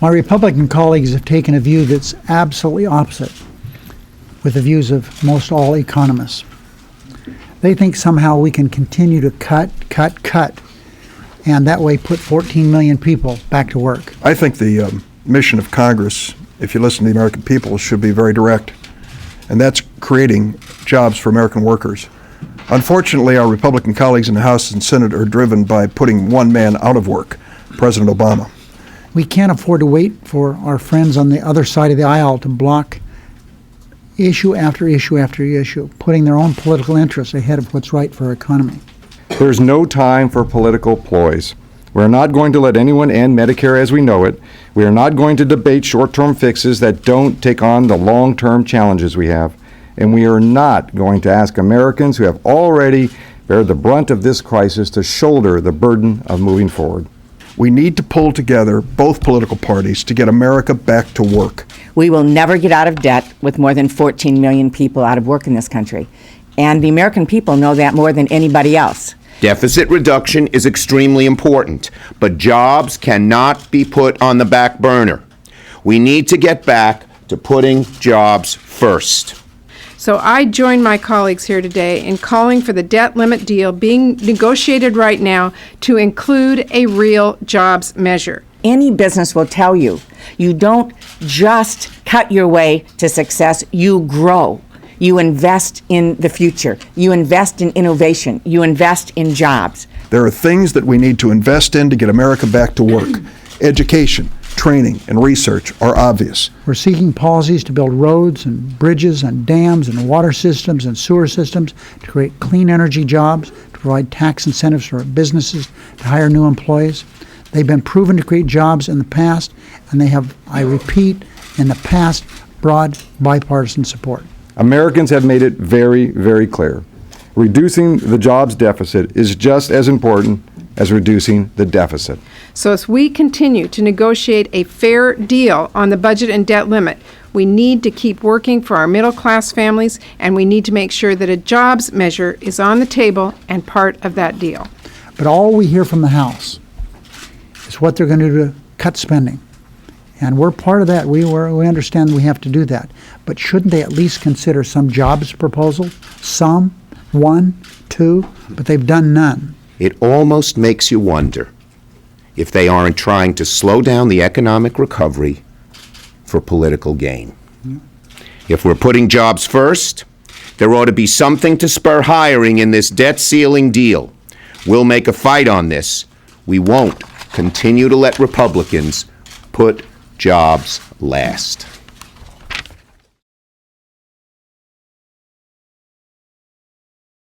My Republican colleagues have taken a view that's absolutely opposite with the views of most all economists. They think somehow we can continue to cut, and that way put 14 million people back to work. I think the mission of Congress, if you listen to the American people, should be very direct, and that's creating jobs for American workers. Unfortunately, our Republican colleagues in the House and Senate are driven by putting one man out of work, President Obama. We can't afford to wait for our friends on the other side of the aisle to block issue after issue after issue, putting their own political interests ahead of what's right for our economy. There's no time for political ploys. We're not going to let anyone end Medicare as we know it. We are not going to debate short-term fixes that don't take on the long-term challenges we have. And we are not going to ask Americans who have already bared the brunt of this crisis to shoulder the burden of moving forward. We need to pull together both political parties to get America back to work. We will never get out of debt with more than 14 million people out of work in this country. And the American people know that more than anybody else. Deficit reduction is extremely important, but jobs cannot be put on the back burner. We need to get back to putting jobs first. So I join my colleagues here today in calling for the debt limit deal being negotiated right now to include a real jobs measure. Any business will tell you, you don't just cut your way to success, you grow. You invest in the future. You invest in innovation. You invest in jobs. There are things that we need to invest in to get America back to work. Education, training, and research are obvious. We're seeking policies to build roads and bridges and dams and water systems and sewer systems to create clean energy jobs, to provide tax incentives for businesses to hire new employees. They've been proven to create jobs in the past, and they have, I repeat, in the past, broad bipartisan support. Americans have made it very, very clear. Reducing the jobs deficit is just as important as reducing the deficit. So as we continue to negotiate a fair deal on the budget and debt limit, we need to keep working for our middle-class families, and we need to make sure that a jobs measure is on the table and part of that deal. But all we hear from the House is what they're going to do to cut spending. And we're part of that. We understand we have to do that. But shouldn't they at least consider some jobs proposal? Some, one, two, but they've done none. It almost makes you wonder if they aren't trying to slow down the economic recovery for political gain. If we're putting jobs first, there ought to be something to spur hiring in this debt ceiling deal. We'll make a fight on this. We won't continue to let Republicans put jobs last.